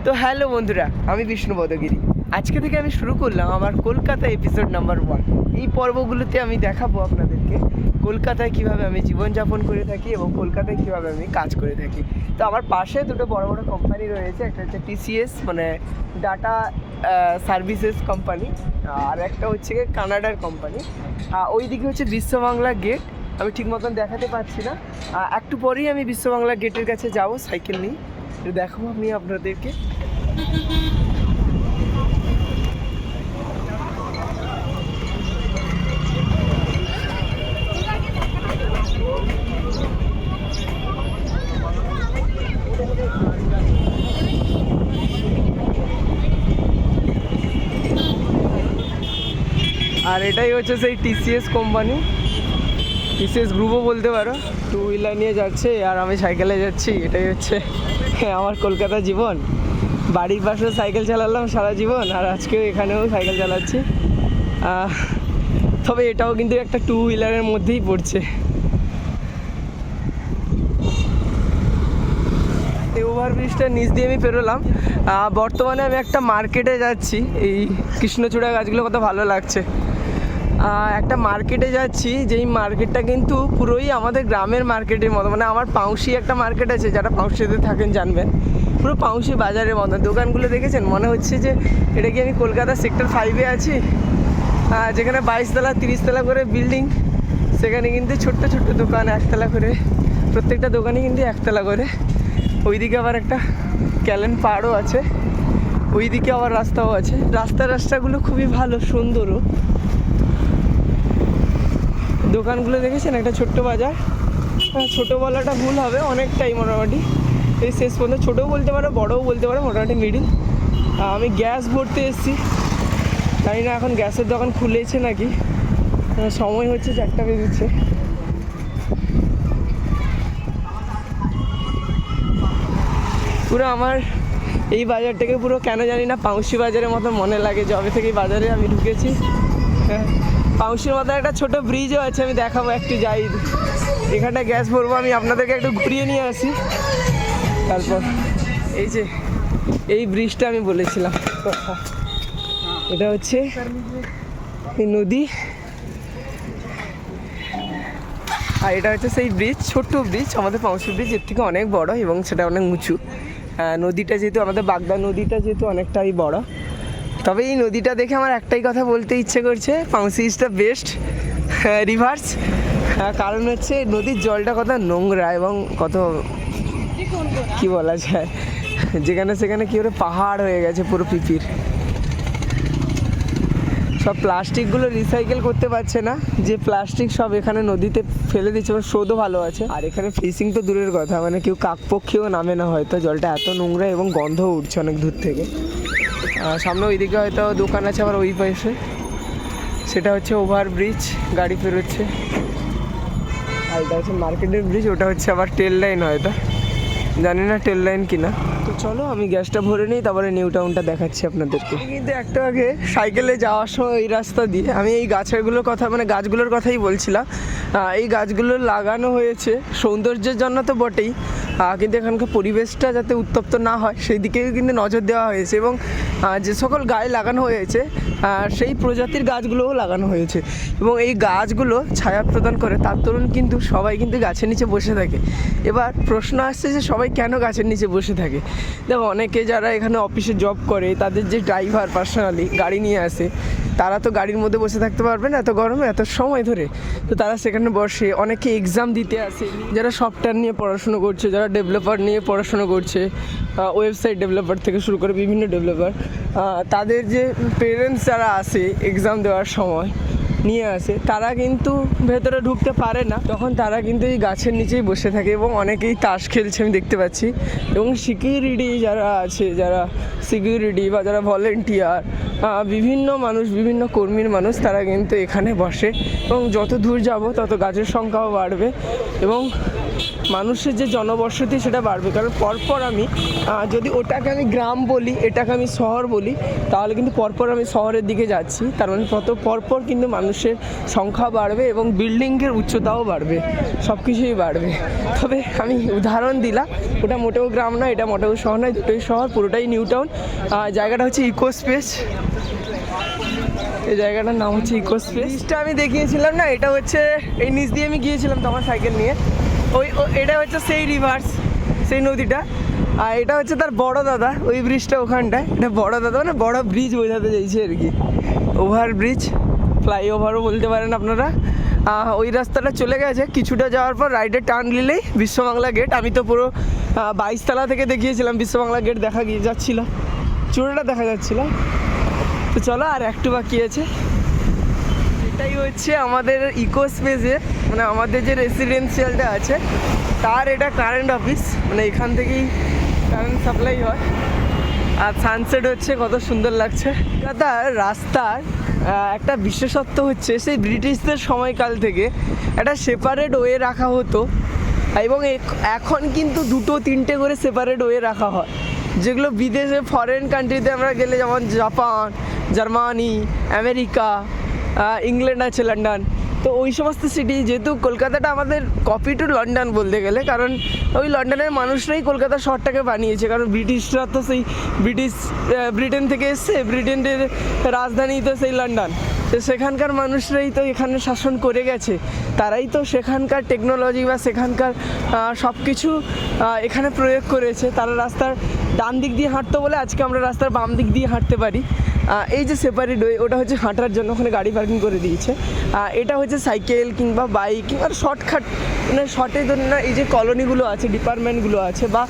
তো হ্যালো বন্ধুরা, আমি বিষ্ণু বদগিরি। আজকে থেকে আমি শুরু করলাম আমার কলকাতা এপিসোড নাম্বার 1। এই পর্বগুলোতে আমি দেখাবো আপনাদেরকে কলকাতায় কীভাবে আমি জীবনযাপন করে থাকি এবং কলকাতায় কীভাবে আমি কাজ করে থাকি। তো আমার পাশে দুটো বড় বড় কোম্পানি রয়েছে, একটা হচ্ছে টিসিএস মানে ডাটা সার্ভিসেস কোম্পানি, আর একটা হচ্ছে কানাডার কোম্পানি। ওই দিকে হচ্ছে বিশ্ববাংলা গেট, আমি ঠিক মতন দেখাতে পারছি না। একটু পরেই আমি বিশ্ববাংলা গেটের কাছে যাব সাইকেল নিয়ে, দেখাবো আমি আপনাদেরকে। আর এটাই হচ্ছে সেই টিসিএস কোম্পানি, টিসিএস গ্রুপও বলতে পারো। 2 হুইলার নিয়ে যাচ্ছে আর আমি সাইকেলে যাচ্ছি। এটাই হচ্ছে আমার কলকাতা জীবন। বাড়ির পাশে সাইকেল চালালাম সারা জীবন, আর আজকেও এখানেও সাইকেল চালাচ্ছি। তবে এটাও কিন্তু একটা 2 হুইলারের মধ্যেই পড়ছে। এই ওভারব্রিজটার নিচ দিয়ে আমি পেরোলাম। বর্তমানে আমি একটা মার্কেটে যাচ্ছি। এই কৃষ্ণচূড়া গাছগুলো কত ভালো লাগছে। একটা মার্কেটে যাচ্ছি, যেই মার্কেটটা কিন্তু পুরোই আমাদের গ্রামের মার্কেটের মতো। মানে আমার পাউশি একটা মার্কেট আছে, যারা পাউশিতে থাকেন জানবেন, পুরো পাউশি বাজারের মতো। দোকানগুলো দেখেছেন, মনে হচ্ছে যে এটা কি আমি কলকাতা সেক্টর 5-এ আছি, যেখানে 22 তলা 30 তলা করে বিল্ডিং। সেখানে কিন্তু ছোট্ট ছোট্ট দোকান 1 তলা করে, প্রত্যেকটা দোকানই কিন্তু 1 তলা করে। ওইদিকে আবার একটা ক্যালেন পাহাড়ও আছে, ওইদিকে আবার রাস্তাও আছে। রাস্তাগুলো খুবই ভালো, সুন্দরও। দোকানগুলো দেখেছেন, একটা ছোট্ট বাজার। ছোটো বলাটা ভুল হবে, অনেকটাই মোটামুটি এই শেষ পর্যন্ত ছোটোও বলতে পারো, বড়ও বলতে পারো, মোটামুটি মিডিল। আমি গ্যাস ভরতে এসেছি, জানি না এখন গ্যাসের দোকান খুলেছে নাকি। সময় হচ্ছে 4টা বেজেছে। পুরো আমার এই বাজারটাকে পুরো কেন জানি না পাউশি বাজারের মতো মনে লাগে, যবে থেকে এই বাজারে আমি ঢুকেছি। পাউশির মতো একটা ছোট ব্রিজও আছে, আমি দেখাবো একটু যাই। এখানটা গ্যাস ভরবো, আমি আপনাদেরকে একটু ঘুরিয়ে নিয়ে আসি। তারপর এই যে এই ব্রিজটা আমি বলেছিলাম, এটা হচ্ছে এই নদী, আর এটা হচ্ছে সেই ব্রিজ, ছোট্ট ব্রিজ, আমাদের পাউশি ব্রিজ এর থেকে অনেক বড় এবং সেটা অনেক উঁচু। নদীটা যেহেতু আমাদের বাগদা নদীটা যেহেতু অনেকটাই বড়। তবে এই নদীটা দেখে আমার একটাই কথা বলতে ইচ্ছে করছে, পাউশি ইজ দ্য বেস্ট রিভার্স। কারণ হচ্ছে নদীর জলটা কত নোংরা এবং কত কি বলা যায়, যেখানে সেখানে কি করে পাহাড় হয়ে গেছে পুরো পিপির। সব প্লাস্টিকগুলো রিসাইকেল করতে পারছে না, যে প্লাস্টিক সব এখানে নদীতে ফেলে দিচ্ছে। মানে স্রোতও ভালো আছে, আর এখানে ফিশিং তো দূরের কথা, মানে কেউ কাকপক্ষীও নামে না হয়তো। জলটা এত নোংরা এবং গন্ধ উঠছে অনেক দূর থেকে। সামনে ওইদিকে হয়তো দোকান আছে, আবার ওই পাশে সেটা হচ্ছে ওভারব্রিজ, গাড়ি পেরোচ্ছে। আর এটা হচ্ছে মার্কেটের ব্রিজ, ওটা হচ্ছে আবার টেল লাইন, হয়তো জানি না টেল লাইন কিনা। তো চলো আমি গ্যাসটা ভরে নিই, তারপরে নিউ টাউনটা দেখাচ্ছি আপনাদেরকে। কিন্তু একটু আগে সাইকেলে যাওয়ার সময় এই রাস্তা দিয়ে আমি এই গাছগুলোর কথা, মানে গাছগুলোর কথাই বলছিলাম। এই গাছগুলো লাগানো হয়েছে সৌন্দর্যের জন্য তো বটেই, কিন্তু এখানকার পরিবেশটা যাতে উত্তপ্ত না হয় সেই দিকেও কিন্তু নজর দেওয়া হয়েছে। এবং যে সকল গাছ লাগানো হয়েছে সেই প্রজাতির গাছগুলোও লাগানো হয়েছে, এবং এই গাছগুলো ছায়া প্রদান করে। তার দরুন কিন্তু সবাই কিন্তু গাছের নিচে বসে থাকে। এবার প্রশ্ন আসছে যে সবাই কেন গাছের নিচে বসে থাকে। দেখো, অনেকে যারা এখানে অফিসে জব করে, তাদের যে ড্রাইভার পার্সোনালি গাড়ি নিয়ে আসে, তারা তো গাড়ির মধ্যে বসে থাকতে পারবে না এত গরমে এত সময় ধরে। তো তারা সেখানে বসে, অনেকে এক্সাম দিতে আসে, যারা সফটওয়্যার নিয়ে পড়াশুনো করছে, যারা ডেভেলপার নিয়ে পড়াশুনো করছে, ওয়েবসাইট ডেভেলপার থেকে শুরু করে বিভিন্ন ডেভেলপার, তাদের যে পেরেন্টস যারা আসে এক্সাম দেওয়ার সময় নিয়ে আসে, তারা কিন্তু ভেতরে ঢুকতে পারে না, তখন তারা কিন্তু এই গাছের নিচেই বসে থাকে। এবং অনেকেই তাস খেলছে আমি দেখতে পাচ্ছি। এবং সিকিউরিটি যারা আছে, যারা সিকিউরিটি বা যারা ভলেন্টিয়ার, বিভিন্ন মানুষ, বিভিন্ন কর্মীর মানুষ, তারা কিন্তু এখানে বসে। এবং যত দূর যাব তত গাছের সংখ্যাও বাড়বে এবং মানুষের যে জনবসতি সেটা বাড়বে। কারণ পরপর আমি যদি ওটাকে আমি গ্রাম বলি, এটাকে আমি শহর বলি, তাহলে কিন্তু পরপর আমি শহরের দিকে যাচ্ছি। তার মানে তত পরপর কিন্তু মানুষের সংখ্যা বাড়বে এবং বিল্ডিংয়ের উচ্চতাও বাড়বে, সব কিছুই বাড়বে। তবে আমি উদাহরণ দিলাম, ওটা মোটেও গ্রাম নয়, এটা মোটেও শহর নয়, দুটোই শহর, পুরোটাই নিউ টাউন। জায়গাটা হচ্ছে ইকো স্পেস, এই জায়গাটার নাম হচ্ছে ইকো স্পেসটা আমি দেখিয়েছিলাম না, এটা হচ্ছে এই নিচ দিয়ে আমি গিয়েছিলাম তো আমার সাইকেল নিয়ে। এটা হচ্ছে সেই রিভার্স, সেই নদীটা। আর এটা হচ্ছে তার বড় দাদা, ওই ব্রিজটা ওখানটায়, এটা বড় দাদা মানে বড় ব্রিজ বোঝাতে চাইছে আর কি, ওভার ব্রিজ, ফ্লাইওভারও বলতে পারেন আপনারা। ওই রাস্তাটা চলে গেছে, কিছুটা যাওয়ার পর রাইডে টার্ন নিলেই বিশ্ববাংলা গেট। আমি তো পুরো 22 তলা থেকে দেখিয়েছিলাম, বিশ্ববাংলা গেট দেখা যাচ্ছিল, চূড়াটা দেখা যাচ্ছিল। তো চলো আর একটু বাকি আছে। এটাই হচ্ছে আমাদের ইকো স্পেসে, মানে আমাদের যে রেসিডেন্সিয়ালটা আছে তার এটা কারেন্ট অফিস, মানে এখান থেকেই কারেন্ট সাপ্লাই হয়। আর সানসেট হচ্ছে, কত সুন্দর লাগছে। কলকাতার রাস্তার একটা বিশেষত্ব হচ্ছে সেই ব্রিটিশদের সময়কাল থেকে একটা সেপারেট ওয়ে রাখা হতো, এবং এখন কিন্তু 2-3টে করে সেপারেট ওয়ে রাখা হয়, যেগুলো বিদেশে ফরেন কান্ট্রিতে আমরা গেলে, যেমন জাপান, জার্মানি, আমেরিকা, ইংল্যান্ড আছে, লন্ডন, তো ওই সমস্ত সিটি। যেহেতু কলকাতাটা আমাদের কপি টু লন্ডন বলতে গেলে, কারণ ওই লন্ডনের মানুষরাই কলকাতা শহরটাকে বানিয়েছে। কারণ ব্রিটিশরা তো সেই ব্রিটেন থেকে এসছে, ব্রিটেনের রাজধানী তো সেই লন্ডন, তো সেখানকার মানুষরাই তো এখানে শাসন করে গেছে, তারাই তো সেখানকার টেকনোলজি বা সেখানকার সব কিছু এখানে প্রয়োগ করেছে। তারা রাস্তার ডান দিক দিয়ে হাঁটতো বলে আজকে আমরা রাস্তার বাম দিক দিয়ে হাঁটতে পারি। এই যে সেপারেট ওয়ে, ওটা হচ্ছে হাঁটার জন্য, ওখানে গাড়ি পার্কিং করে দিয়েছে। এটা হচ্ছে সাইকেল কিংবা বাইক আর শর্টকাট, মানে শর্টের জন্য এই যে কলোনিগুলো আছে, ডিপার্টমেন্টগুলো আছে বা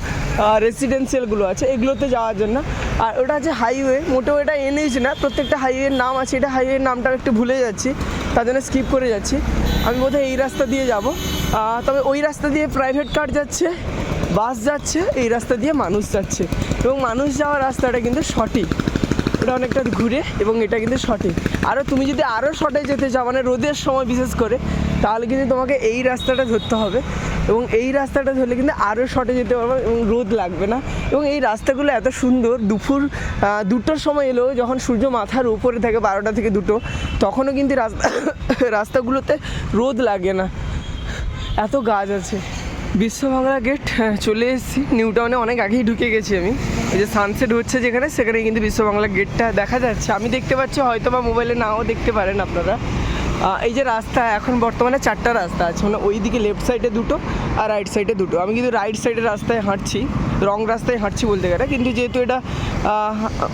রেসিডেন্সিয়ালগুলো আছে, এগুলোতে যাওয়ার জন্য। আর ওটা হচ্ছে হাইওয়ে, মোটেও এটা এনএইচ না, প্রত্যেকটা হাইওয়ের নাম আছে, এটা হাইওয়ের নামটা একটু ভুলে যাচ্ছি, তার জন্য স্কিপ করে যাচ্ছি। আমি বোধহয় এই রাস্তা দিয়ে যাব, তবে ওই রাস্তা দিয়ে প্রাইভেট কার যাচ্ছে, বাস যাচ্ছে, এই রাস্তা দিয়ে মানুষ যাচ্ছে, এবং মানুষ যাওয়ার রাস্তাটা কিন্তু সঠিক, এটা অনেকটা ঘুরে, এবং এটা কিন্তু সঠিক। আরও তুমি যদি আরও শর্টে যেতে চাও, মানে রোদের সময় বিশেষ করে, তাহলে কিন্তু তোমাকে এই রাস্তাটা ধরতে হবে, এবং এই রাস্তাটা ধরলে কিন্তু আরও শর্টে যেতে পারবে এবং রোদ লাগবে না। এবং এই রাস্তাগুলো এত সুন্দর, দুপুর 2টোর সময় এলেও, যখন সূর্য মাথার উপরে থাকে 12টা থেকে 2টো, তখনও কিন্তু রাস্তাগুলোতে রোদ লাগে না, এত গাছ আছে। বিশ্ববাংলা গেট চলে এসেছি, নিউ টাউনে অনেক আগেই ঢুকে গেছি আমি। এই যে সানসেট হচ্ছে যেখানে, সেখানে কিন্তু বিশ্ববাংলা গেটটা দেখা যাচ্ছে, আমি দেখতে পাচ্ছি, হয়তো বা মোবাইলে নাও দেখতে পারেন আপনারা। এই যে রাস্তা, এখন বর্তমানে 4টা রাস্তা আছে, মানে ওই দিকে লেফট সাইডে 2টো আর রাইট সাইডে 2টো। আমি কিন্তু রাইট সাইডের রাস্তায় হাঁটছি, রং রাস্তায় হাঁটছি বলতে গেলে, কিন্তু যেহেতু এটা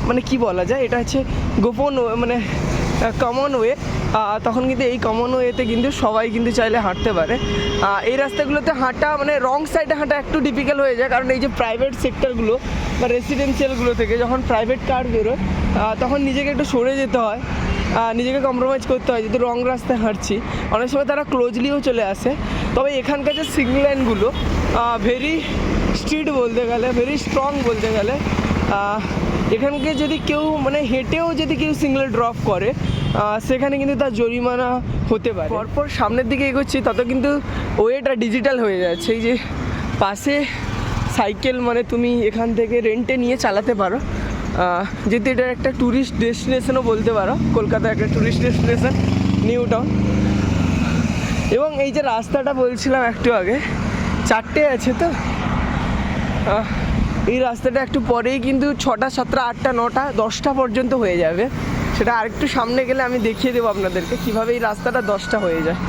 মানে কি বলা যায়, এটা হচ্ছে গোপন, মানে কমন ওয়ে, তখন কিন্তু এই কমন ওয়েতে কিন্তু সবাই কিন্তু চাইলে হাঁটতে পারে। এই রাস্তাগুলোতে হাঁটা, মানে রং সাইডে হাঁটা একটু ডিফিকাল্ট হয়ে যায়, কারণ এই যে প্রাইভেট সেক্টরগুলো বা রেসিডেন্সিয়ালগুলো থেকে যখন প্রাইভেট কার বেরোয়, তখন নিজেকে একটু সরে যেতে হয়, নিজেকে কম্প্রোমাইজ করতে হয়, যেহেতু রং রাস্তায় হাঁটছি। অনেক সময় তারা ক্লোজলিও চলে আসে। তবে এখানকার যে সিগন্যাল লাইনগুলো ভেরি স্ট্রিট বলতে গেলে, ভেরি স্ট্রং বলতে গেলে। এখানকে যদি কেউ, মানে হেঁটেও যদি কেউ সিগন্যাল ড্রপ করে, সেখানে কিন্তু তার জরিমানা হতে পারে। পরপর সামনের দিকে এগোচ্ছি, তত কিন্তু ওয়েটা ডিজিটাল হয়ে যাচ্ছে। এই যে পাশে সাইকেল, মানে তুমি এখান থেকে রেন্টে নিয়ে চালাতে পারো, যেহেতু এটা একটা ট্যুরিস্ট ডেস্টিনেশনও বলতে পারো, কলকাতার একটা ট্যুরিস্ট ডেস্টিনেশন নিউ টাউন। এবং এই যে রাস্তাটা বলছিলাম একটু আগে, 4টে আছে তো, এই রাস্তাটা একটু পরেই কিন্তু 6টা, 7টা, 8টা, 9টা, 10টা পর্যন্ত হয়ে যাবে। সেটা আরেকটু সামনে গেলে আমি দেখিয়ে দেবো আপনাদেরকে কীভাবে এই রাস্তাটা 10টা হয়ে যায়।